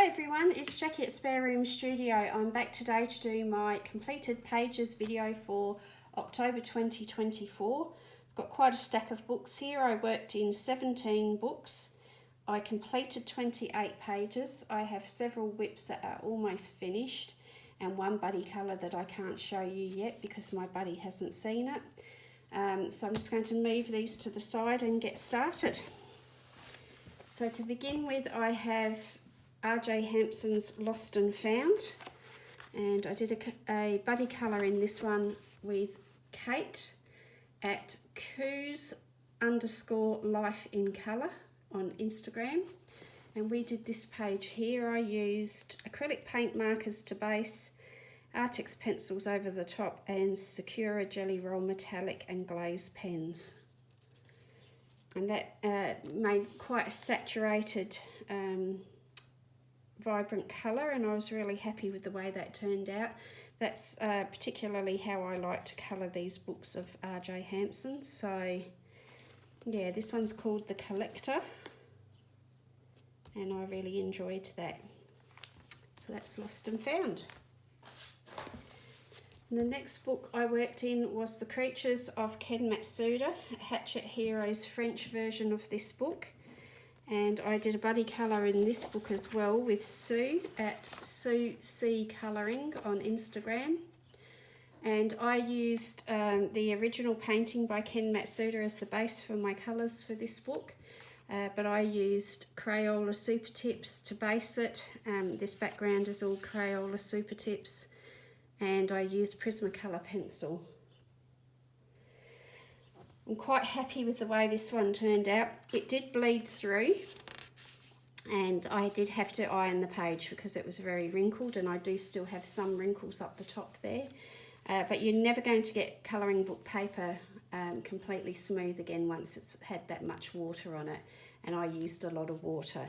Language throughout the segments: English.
Hi everyone, it's Jackie at Spare Room Studio. I'm back today to do my completed pages video for October 2024. I've got quite a stack of books here. I worked in 17 books. I completed 28 pages. I have several whips that are almost finished and one buddy colour that I can't show you yet because my buddy hasn't seen it. So I'm just going to move these to the side and get started. So to begin with, I have R.J. Hampson's Lost and Found, and I did a buddy colour in this one with Kate at Coos_life in colour on Instagram, and we did this page here. I used acrylic paint markers to base, Artex pencils over the top, and Sakura Jelly Roll metallic and glaze pens, and that made quite a saturated vibrant colour, and I was really happy with the way that turned out. That's particularly how I like to colour these books of R.J. Hampson. So yeah, this one's called The Collector, and I really enjoyed that. So that's Lost and Found. And the next book I worked in was The Creatures of Ken Matsuda, Hachette Hero's French version of this book. And I did a buddy colour in this book as well with Sue at Sue C Colouring on Instagram. And I used the original painting by Ken Matsuda as the base for my colours for this book. But I used Crayola Super Tips to base it. This background is all Crayola Super Tips. And I used Prismacolor pencil. I'm quite happy with the way this one turned out. It did bleed through, and I did have to iron the page because it was very wrinkled, and I do still have some wrinkles up the top there. But you're never going to get colouring book paper completely smooth again once it's had that much water on it, and I used a lot of water.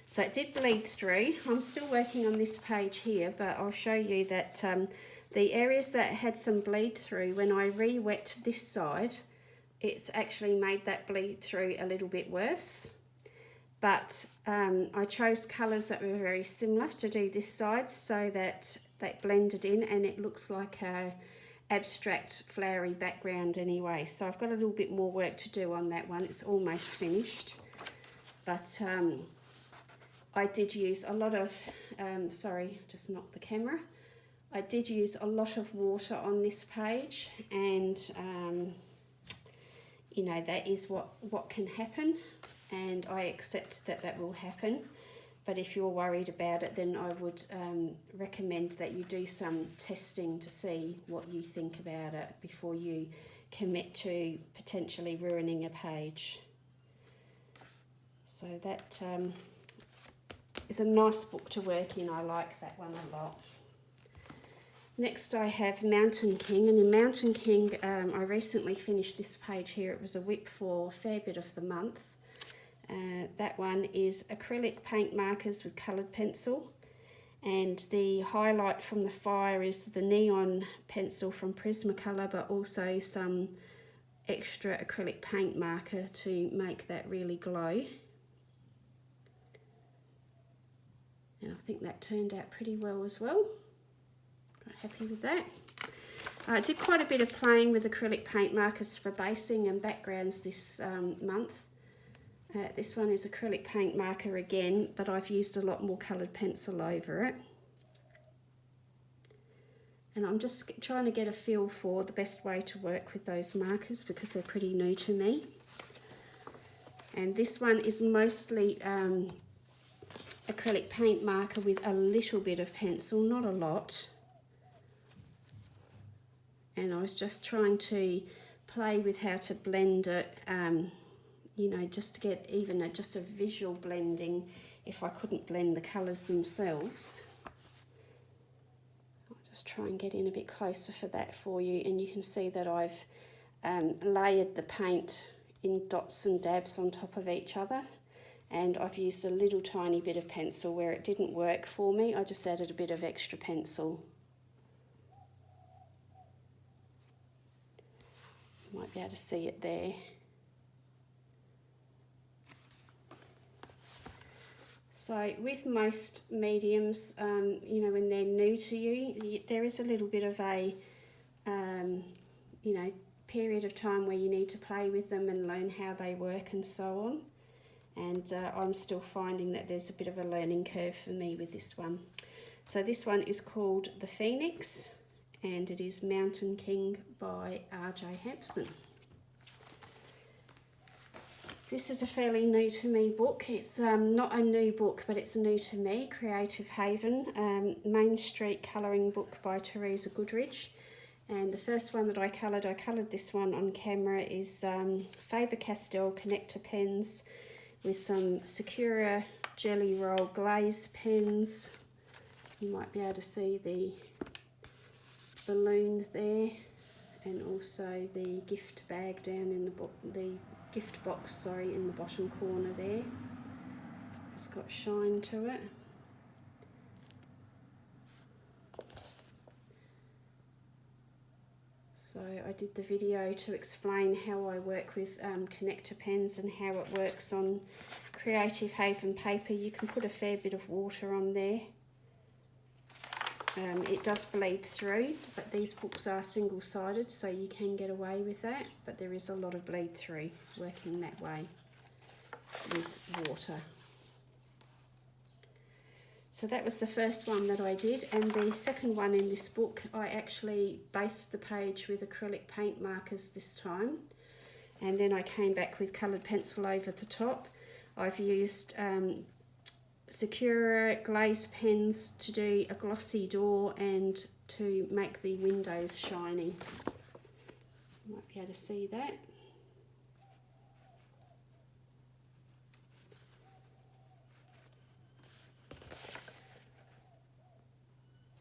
So it did bleed through. I'm still working on this page here, but I'll show you that the areas that had some bleed through, when I re-wet this side, it's actually made that bleed through a little bit worse. But I chose colours that were very similar to do this side so that they blended in, and it looks like a abstract flowery background anyway. So I've got a little bit more work to do on that one. It's almost finished. But I did use a lot of, sorry, just knocked the camera. I did use a lot of water on this page, and you know, that is what can happen, and I accept that that will happen. But if you're worried about it, then I would recommend that you do some testing to see what you think about it before you commit to potentially ruining a page. So that is a nice book to work in. I like that one a lot. Next I have Mountain King, and in Mountain King I recently finished this page here. It was a whip for fair bit of the month. That one is acrylic paint markers with coloured pencil, and the highlight from the fire is the neon pencil from Prismacolor, but also some extra acrylic paint marker to make that really glow. And I think that turned out pretty well as well. Happy with that. I did quite a bit of playing with acrylic paint markers for basing and backgrounds this month. This one is acrylic paint marker again, but I've used a lot more coloured pencil over it. And I'm just trying to get a feel for the best way to work with those markers because they're pretty new to me. And this one is mostly acrylic paint marker with a little bit of pencil, not a lot. And I was just trying to play with how to blend it, you know, just to get even just a visual blending if I couldn't blend the colours themselves. I'll just try and get in a bit closer for that for you, and you can see that I've layered the paint in dots and dabs on top of each other, and I've used a little tiny bit of pencil where it didn't work for me. I just added a bit of extra pencil. Might be able to see it there. So with most mediums, you know, when they're new to you, there is a little bit of a, you know, period of time where you need to play with them and learn how they work and so on. And I'm still finding that there's a bit of a learning curve for me with this one. So this one is called The Phoenix, and it is Mountain King by R.J. Hampson. This is a fairly new to me book. It's not a new book, but it's new to me. Creative Haven, Main Street Colouring Book by Teresa Goodridge. And the first one that I coloured this one on camera, is Faber-Castell Connector pens with some Sakura Jelly Roll glaze pens. You might be able to see the balloon there, and also the gift bag down in the gift box, sorry, in the bottom corner there. It's got shine to it. So I did the video to explain how I work with connector pens and how it works on Creative Haven paper. You can put a fair bit of water on there. It does bleed through, but these books are single-sided, so you can get away with that, but there is a lot of bleed through working that way with water. So that was the first one that I did, and the second one in this book, I actually based the page with acrylic paint markers this time, and then I came back with coloured pencil over the top. I've used Sakura glaze pens to do a glossy door and to make the windows shiny. You might be able to see that.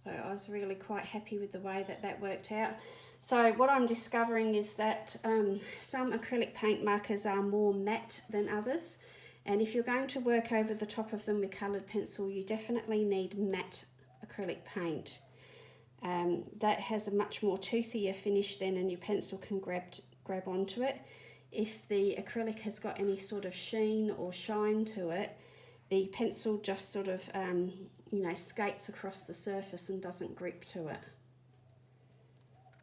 So I was really quite happy with the way that that worked out. So what I'm discovering is that some acrylic paint markers are more matte than others. And if you're going to work over the top of them with coloured pencil, you definitely need matte acrylic paint. That has a much more toothier finish then, and your pencil can grab onto it. If the acrylic has got any sort of sheen or shine to it, the pencil just sort of, you know, skates across the surface and doesn't grip to it.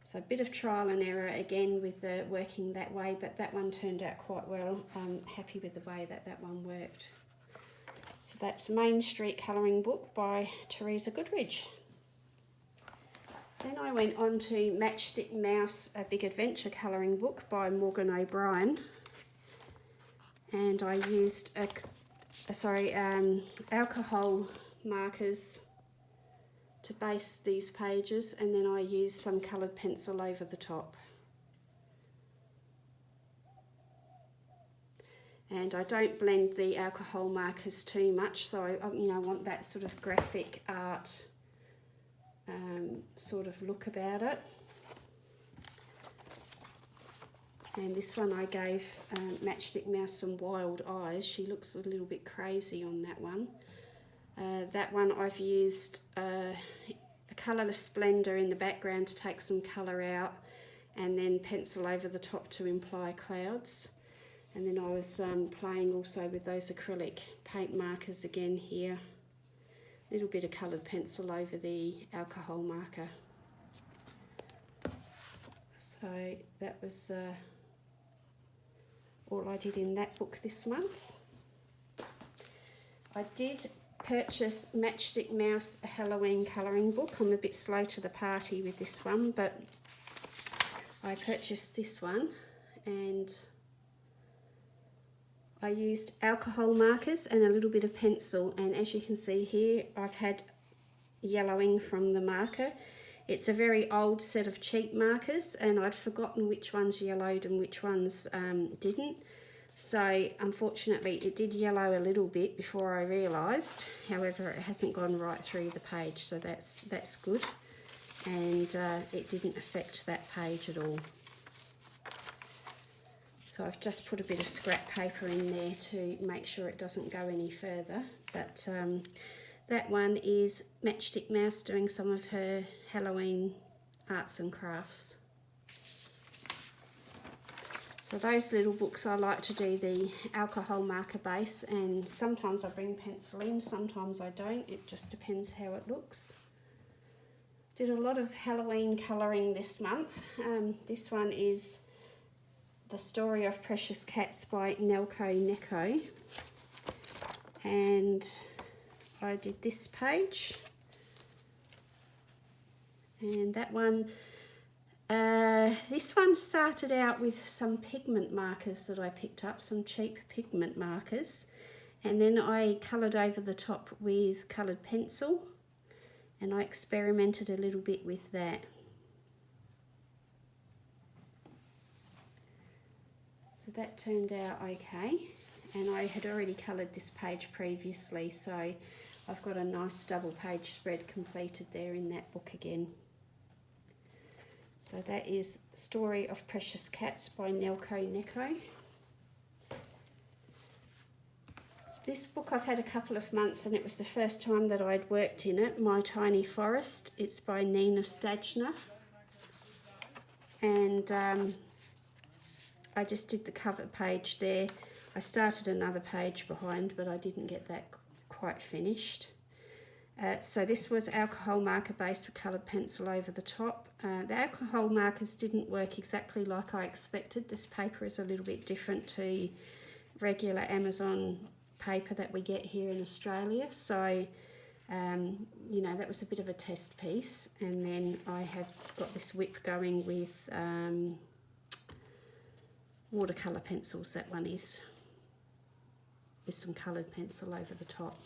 So a bit of trial and error again with the working that way, but that one turned out quite well. I'm happy with the way that that one worked. So that's Main Street Colouring Book by Teresa Goodridge. Then I went on to Matchstick Mouse, A Big Adventure Colouring Book by Morgan O'Brien. And I used alcohol markers to base these pages, and then I used some coloured pencil over the top. And I don't blend the alcohol markers too much, so I want that sort of graphic art sort of look about it. And this one I gave Matchstick Mouse some wild eyes. She looks a little bit crazy on that one. That one I've used a colourless blender in the background to take some colour out, and then pencil over the top to imply clouds. And then I was playing also with those acrylic paint markers again here. A little bit of coloured pencil over the alcohol marker. So that was all I did in that book this month. I did purchase Matchstick Mouse, a Halloween colouring book. I'm a bit slow to the party with this one, but I purchased this one, and I used alcohol markers and a little bit of pencil, and as you can see here, I've had yellowing from the marker. It's a very old set of cheap markers, and I'd forgotten which ones yellowed and which ones didn't. So unfortunately it did yellow a little bit before I realised. However, it hasn't gone right through the page, so that's good. And it didn't affect that page at all. So I've just put a bit of scrap paper in there to make sure it doesn't go any further. But that one is Matchstick Mouse doing some of her Halloween arts and crafts. So those little books, I like to do the alcohol marker base, and sometimes I bring pencil in, sometimes I don't. It just depends how it looks. Did a lot of Halloween colouring this month. This one is The Story of Precious Cats by Nelko Neko. And I did this page. And that one, this one started out with some pigment markers that I picked up, some cheap pigment markers. And then I coloured over the top with coloured pencil. And I experimented a little bit with that. So that turned out okay. And I had already coloured this page previously, so I've got a nice double page spread completed there in that book again. So that is Story of Precious Cats by Nelko Neko. This book I've had a couple of months, and it was the first time that I'd worked in it, My Tiny Forest. It's by Nina Stagner. And I just did the cover page there. I started another page behind, but I didn't get that quite finished. So this was alcohol marker base with coloured pencil over the top. The alcohol markers didn't work exactly like I expected. This paper is a little bit different to regular Amazon paper that we get here in Australia. So, you know, that was a bit of a test piece. And then I have got this whip going with watercolour pencils, that one is, with some coloured pencil over the top.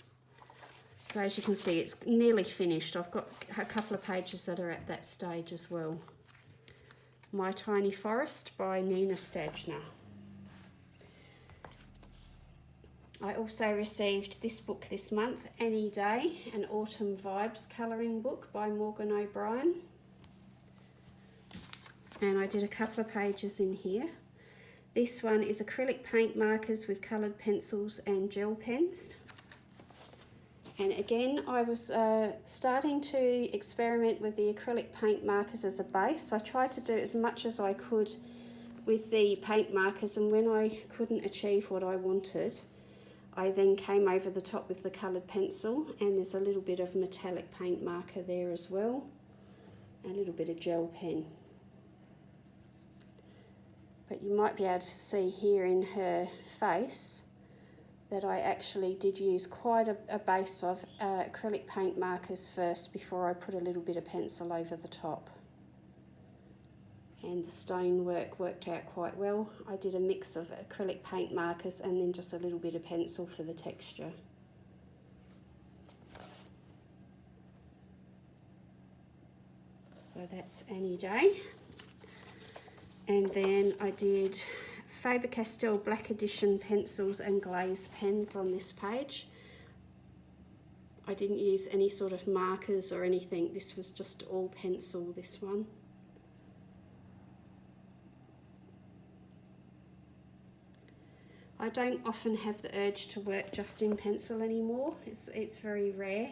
So as you can see, it's nearly finished. I've got a couple of pages that are at that stage as well. My Tiny Forest by Nina Stagner. I also received this book this month, Any Day, an Autumn Vibes colouring book by Morgan O'Brien. And I did a couple of pages in here. This one is acrylic paint markers with coloured pencils and gel pens. And again, I was starting to experiment with the acrylic paint markers as a base. I tried to do as much as I could with the paint markers, and when I couldn't achieve what I wanted, I then came over the top with the coloured pencil, and there's a little bit of metallic paint marker there as well, a little bit of gel pen. But you might be able to see here in her face that I actually did use quite a base of acrylic paint markers first before I put a little bit of pencil over the top. And the stone work worked out quite well. I did a mix of acrylic paint markers and then just a little bit of pencil for the texture. So that's Any Day. And then I did Faber-Castell Black Edition pencils and glaze pens on this page. I didn't use any sort of markers or anything. This was just all pencil, this one. I don't often have the urge to work just in pencil anymore. It's very rare.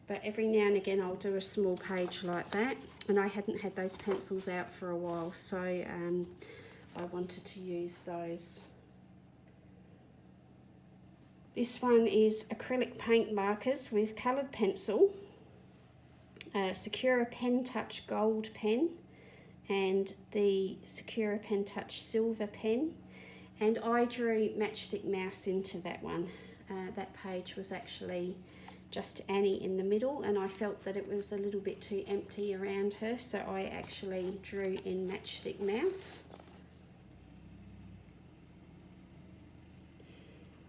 But every now and again I'll do a small page like that. And I hadn't had those pencils out for a while, so I wanted to use those. This one is acrylic paint markers with coloured pencil, Sakura Pen Touch Gold pen, and the Sakura Pen Touch Silver pen. And I drew Matchstick Mouse into that one. That page was actually just Annie in the middle, and I felt that it was a little bit too empty around her, so I actually drew in Matchstick Mouse.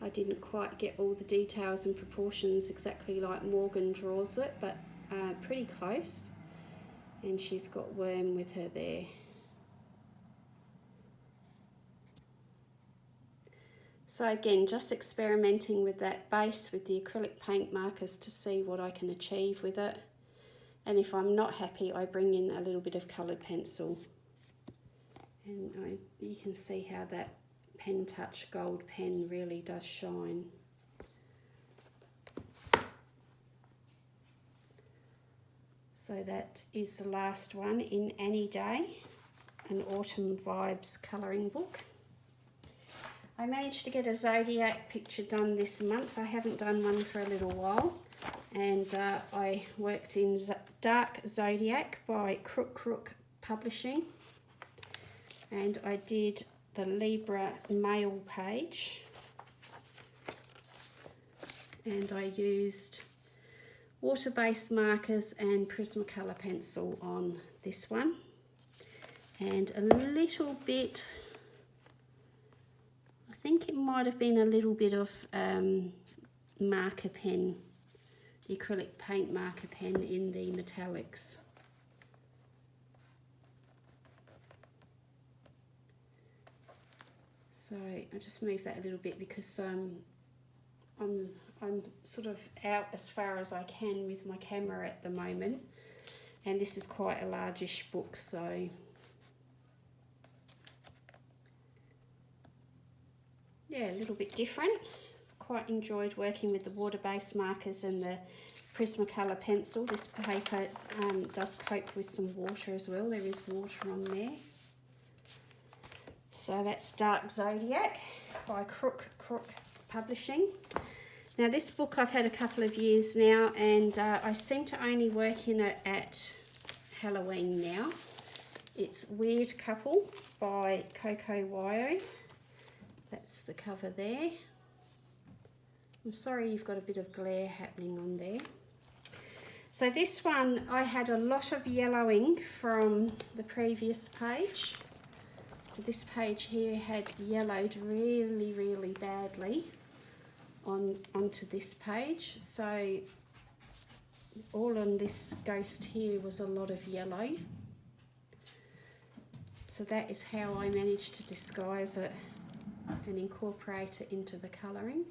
I didn't quite get all the details and proportions exactly like Morgan draws it, but pretty close. And she's got Worm with her there. So again, just experimenting with that base with the acrylic paint markers to see what I can achieve with it. And if I'm not happy, I bring in a little bit of coloured pencil. And you can see how that Pen Touch Gold pen really does shine. So that is the last one in Any Day. an Autumn Vibes colouring book. I managed to get a Zodiac picture done this month. I haven't done one for a little while. And I worked in Dark Zodiac by Crook Publishing. And I did the Libra mail page. And I used water-based markers and Prismacolor pencil on this one. And a little bit, I think it might have been a little bit of marker pen, acrylic paint marker pen in the metallics. So I'll just move that a little bit because I'm sort of out as far as I can with my camera at the moment, and this is quite a largish book, so yeah, a little bit different. Quite enjoyed working with the water-based markers and the Prismacolor pencil. This paper does cope with some water as well. There is water on there. So that's Dark Zodiac by Crook Publishing. Now this book I've had a couple of years now, and I seem to only work in it at Halloween now. It's Weird Couple by Coco Wyo. That's the cover there. I'm sorry you've got a bit of glare happening on there. So this one, I had a lot of yellowing from the previous page. So this page here had yellowed really badly onto this page. So all on this ghost here was a lot of yellow. So that is how I managed to disguise it and incorporate it into the colouring.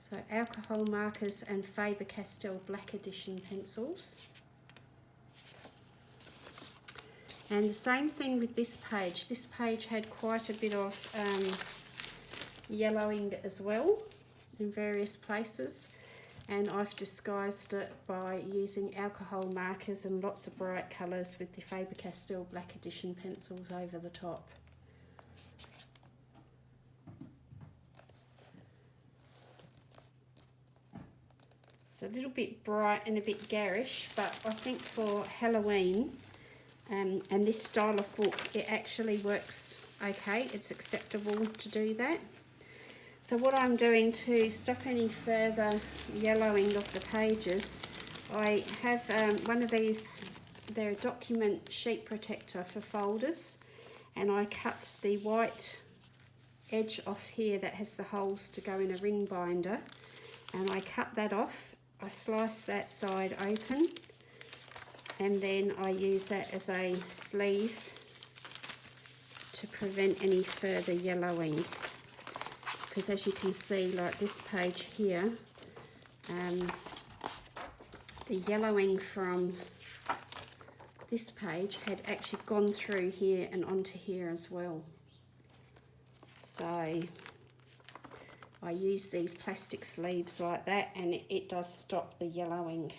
So alcohol markers and Faber-Castell Black Edition pencils. And the same thing with this page. This page had quite a bit of yellowing as well in various places. And I've disguised it by using alcohol markers and lots of bright colours with the Faber-Castell Black Edition pencils over the top. So a little bit bright and a bit garish, but I think for Halloween and this style of book, it actually works okay. It's acceptable to do that. So what I'm doing to stop any further yellowing of the pages, I have one of these, they're a document sheet protector for folders, and I cut the white edge off here that has the holes to go in a ring binder, and I cut that off. I slice that side open, and then I use that as a sleeve to prevent any further yellowing. Because as you can see, like this page here, the yellowing from this page had actually gone through here and onto here as well. So I use these plastic sleeves like that, and it does stop the yellowing.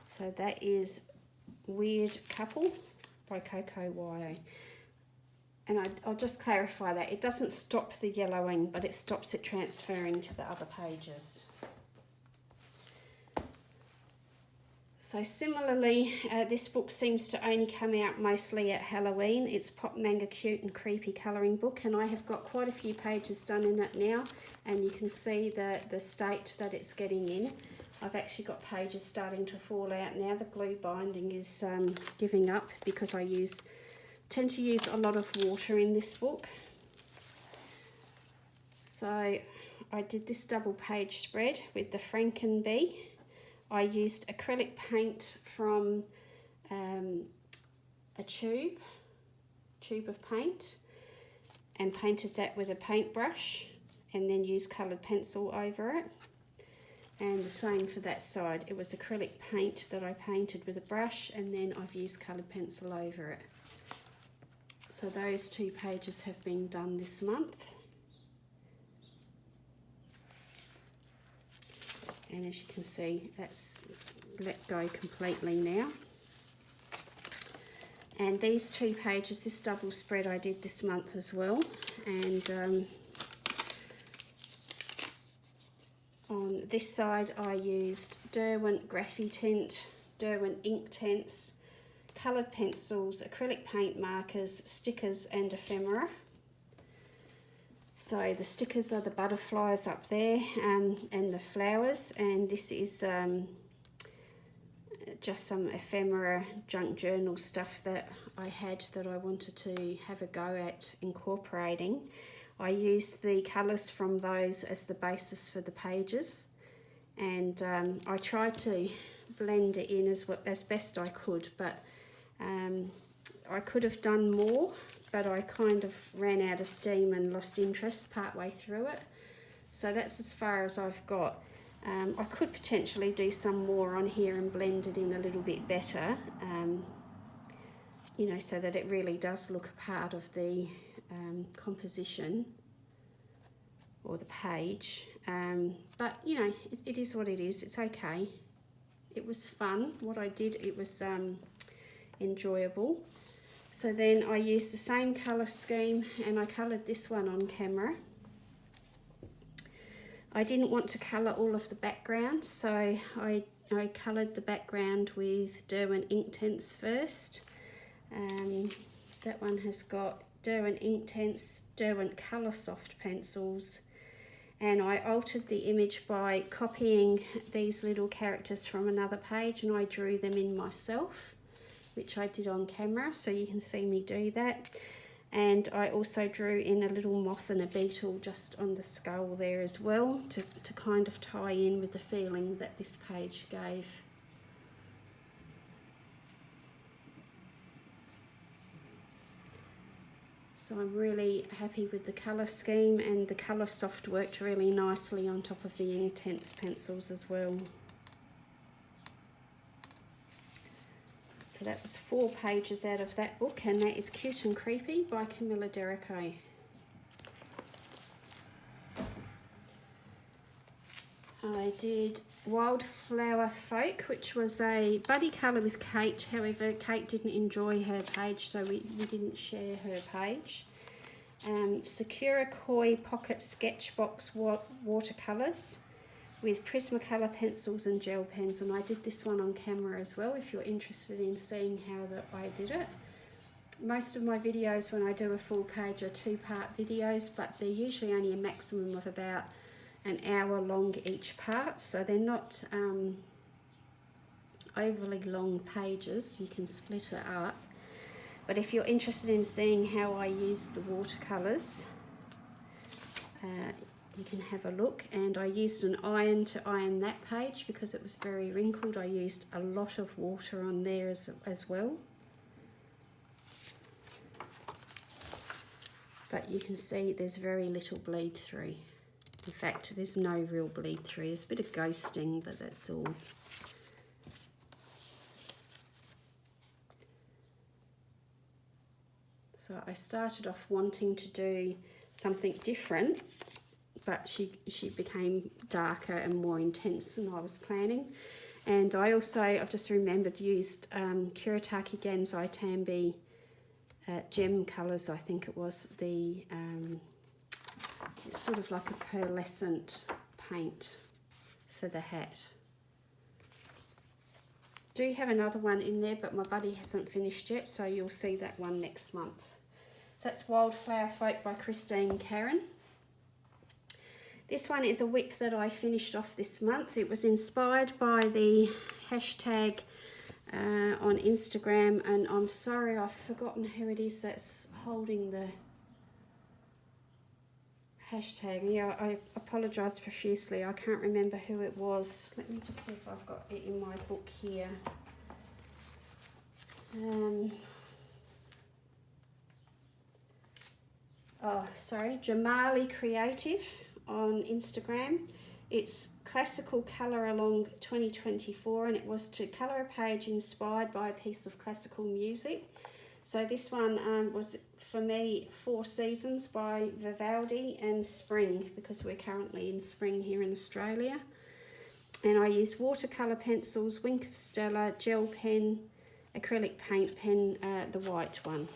So that is Weird Couple by Coco Wyo. And I'll just clarify that. It doesn't stop the yellowing, but it stops it transferring to the other pages. So similarly, this book seems to only come out mostly at Halloween. It's Pop Manga Cute and Creepy colouring book, and I have got quite a few pages done in it now, and you can see the state that it's getting in. I've actually got pages starting to fall out now. The glue binding is giving up because I tend to use a lot of water in this book. So I did this double page spread with the Frankenbee. I used acrylic paint from a tube of paint and painted that with a paintbrush, and then used coloured pencil over it. And the same for that side. It was acrylic paint that I painted with a brush, and then I've used coloured pencil over it. So those two pages have been done this month. And as you can see, that's let go completely now. And these 2 pages, this double spread I did this month as well. And on this side I used Derwent Graphitint, Derwent Inktense, coloured pencils, acrylic paint markers, stickers and ephemera. So the stickers are the butterflies up there and the flowers, and this is just some ephemera junk journal stuff that I had that I wanted to have a go at incorporating. I used the colours from those as the basis for the pages, and I tried to blend it in as best I could, but I could have done more, but I kind of ran out of steam and lost interest partway through it. So that's as far as I've got. I could potentially do some more on here and blend it in a little bit better, you know, so that it really does look a part of the composition or the page. But, you know, it is what it is. It's okay. It was fun. What I did, it was enjoyable. So then I used the same colour scheme and I coloured this one on camera. I didn't want to colour all of the background, so I coloured the background with Derwent Inktense first. That one has got Derwent Inktense, Derwent Coloursoft pencils, and I altered the image by copying these little characters from another page, and I drew them in myself, which I did on camera, so you can see me do that. And I also drew in a little moth and a beetle just on the skull there as well, to kind of tie in with the feeling that this page gave. So I'm really happy with the colour scheme, and the Coloursoft worked really nicely on top of the Inktense pencils as well. So that was 4 pages out of that book, and that is Cute and Creepy by Camilla D'Errico. I did Wildflower Folk, which was a buddy colour with Kate. However, Kate didn't enjoy her page, so we didn't share her page. Sakura Koi Pocket Sketchbox watercolours with Prismacolor pencils and gel pens, and I did this one on camera as well if you're interested in seeing how I did it. Most of my videos when I do a full page are 2-part videos, but they're usually only a maximum of about an hour long each part, so they're not overly long pages. You can split it up. But if you're interested in seeing how I use the watercolours, you can have a look. And I used an iron to iron that page because it was very wrinkled. I used a lot of water on there as well. But you can see there's very little bleed through. In fact, there's no real bleed through. There's a bit of ghosting, but that's all. So I started off wanting to do something different, but she became darker and more intense than I was planning. And I also, I've just remembered, used Kuretake Gansai Tambi gem colours, I think it was. It's sort of like a pearlescent paint for the hat. Do have another one in there, but my buddy hasn't finished yet, so you'll see that one next month. So that's Wildflower Folk by Christine Karen. This one is a whip that I finished off this month. It was inspired by the hashtag on Instagram, and I'm sorry I've forgotten who it is that's holding the hashtag. Yeah, I apologise profusely. I can't remember who it was. Let me just see if I've got it in my book here. Jamali Creative on Instagram. It's Classical Colour Along 2024, and it was to colour a page inspired by a piece of classical music. So this one was, for me, 4 Seasons by Vivaldi and Spring, because we're currently in spring here in Australia. And I used watercolour pencils, Wink of Stella, gel pen, acrylic paint pen, the white one.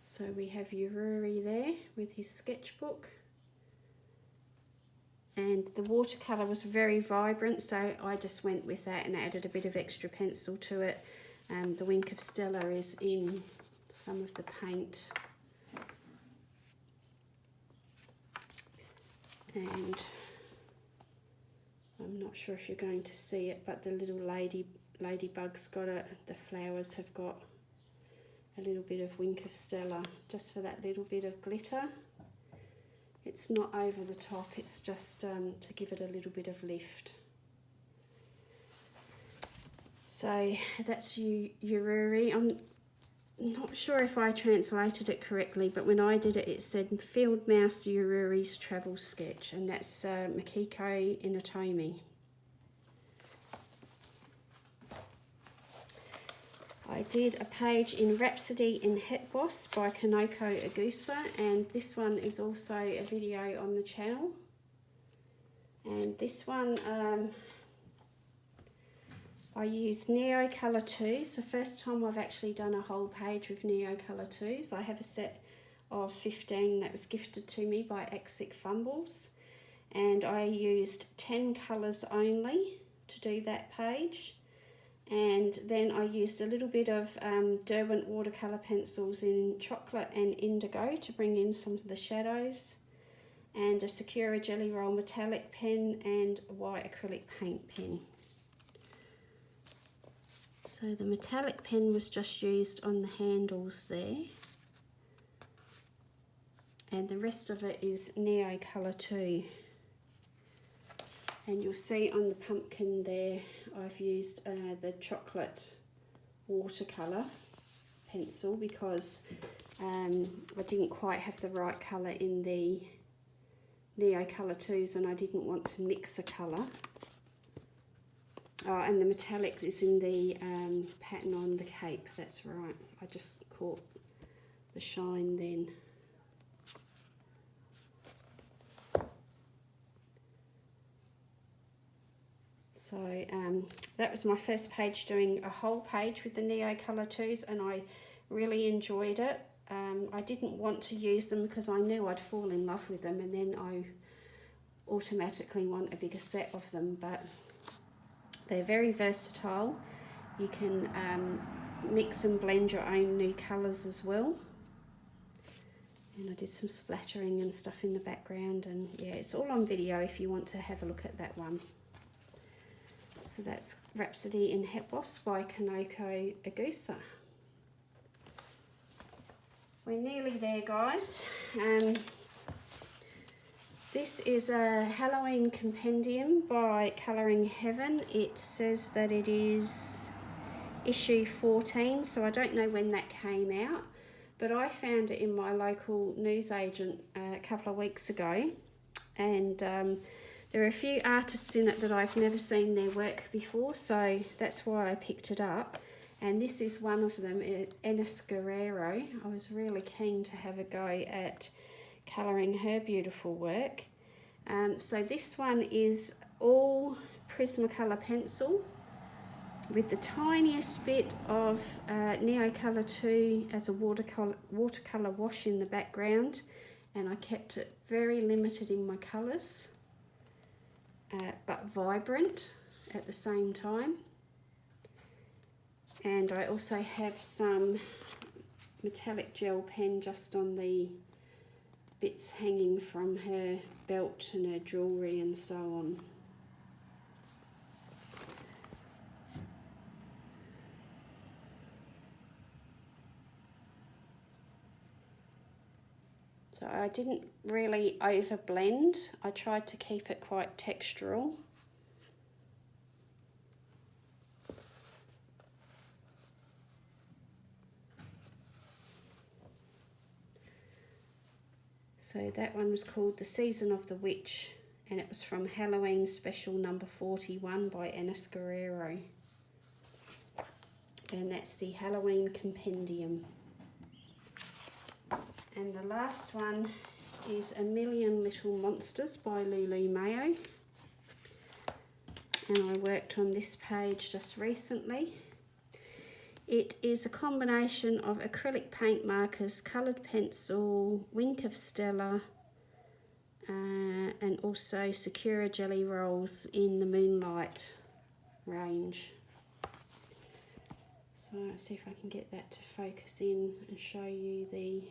So we have Ururi there with his sketchbook. And the watercolour was very vibrant, so I just went with that and added a bit of extra pencil to it. The Wink of Stella is in some of the paint. And I'm not sure if you're going to see it, but the little ladybug's got it. The flowers have got a little bit of Wink of Stella, just for that little bit of glitter. It's not over the top, it's just to give it a little bit of lift. So that's Ururi. I'm not sure if I translated it correctly, but when I did it, it said Field Mouse Ururi's Travel Sketch, and that's Makiko Inatomi. I did a page in Rhapsody in Het Bos by Kanoko Agusa, and this one is also a video on the channel. And this one, I used Neocolor 2s. The first time I've actually done a whole page with Neocolor 2s. I have a set of 15 that was gifted to me by Axic Fumbles, and I used 10 colours only to do that page. And then I used a little bit of Derwent watercolour pencils in chocolate and indigo to bring in some of the shadows, and a Sakura Jelly Roll metallic pen and a white acrylic paint pen. So the metallic pen was just used on the handles there, and the rest of it is Neocolor 2. And you'll see on the pumpkin there, I've used the chocolate watercolour pencil because I didn't quite have the right colour in the Neocolor 2s, and I didn't want to mix a colour. Oh, and the metallic is in the pattern on the cape, that's right. I just caught the shine then. So that was my first page, doing a whole page with the Neocolor 2s, and I really enjoyed it. I didn't want to use them because I knew I'd fall in love with them, and then I automatically want a bigger set of them, but they're very versatile. You can mix and blend your own new colours as well. And I did some splattering and stuff in the background, and yeah, it's all on video if you want to have a look at that one. So that's Rhapsody in Het Bos by Kanoko Agusa. We're nearly there, guys. This is a Halloween compendium by Colouring Heaven. It says that it is issue 14, so I don't know when that came out, but I found it in my local newsagent a couple of weeks ago, and there are a few artists in it that I've never seen their work before, so that's why I picked it up. And this is one of them, Enes Guerrero. I was really keen to have a go at colouring her beautiful work. So this one is all Prismacolor pencil with the tiniest bit of Neocolor 2 as a watercolour wash in the background, and I kept it very limited in my colours. But vibrant at the same time. And I also have some metallic gel pen just on the bits hanging from her belt and her jewellery and so on. So I didn't really over blend. I tried to keep it quite textural. So that one was called The Season of the Witch, and it was from Halloween Special number 41 by Enes Guerrero. And that's the Halloween compendium. And the last one is A Million Little Monsters by Lulu Mayo. And I worked on this page just recently. It is a combination of acrylic paint markers, coloured pencil, Wink of Stella, and also Sakura Jelly Rolls in the Moonlight range. So let's see if I can get that to focus in and show you the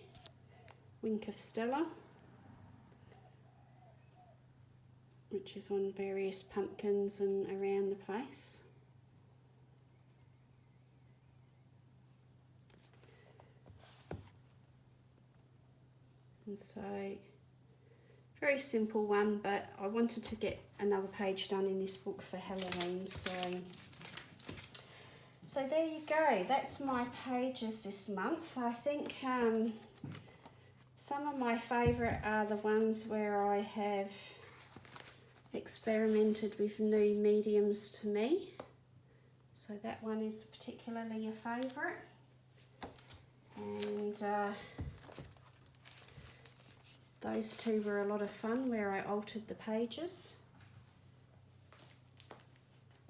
Wink of Stella, which is on various pumpkins and around the place. And so, very simple one, but I wanted to get another page done in this book for Halloween, so there you go. That's my pages this month. I think some of my favourite are the ones where I have experimented with new mediums to me. So that one is particularly a favourite. And those two were a lot of fun, where I altered the pages.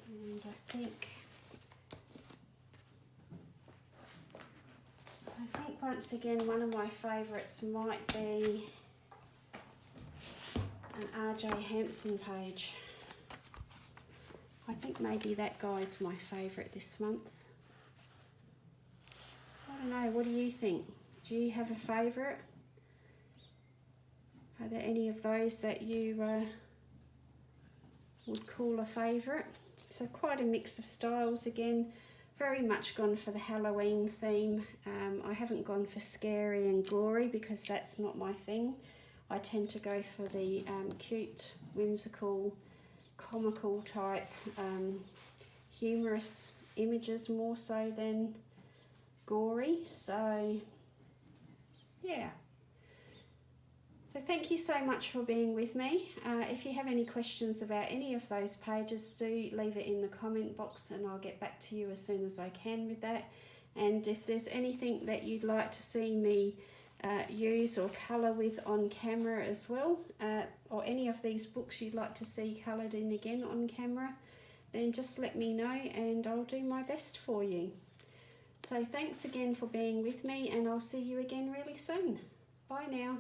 And I think once again one of my favourites might be an RJ Hampson page. I think maybe that guy's my favourite this month. I don't know, what do you think? Do you have a favourite? Are there any of those that you would call a favourite? So quite a mix of styles again. Very much gone for the Halloween theme. I haven't gone for scary and gory because that's not my thing. I tend to go for the cute, whimsical, comical type, humorous images more so than gory. So yeah. So thank you so much for being with me. If you have any questions about any of those pages, do leave it in the comment box and I'll get back to you as soon as I can with that. And if there's anything that you'd like to see me use or colour with on camera as well, or any of these books you'd like to see coloured in again on camera, then just let me know and I'll do my best for you. So thanks again for being with me, and I'll see you again really soon. Bye now.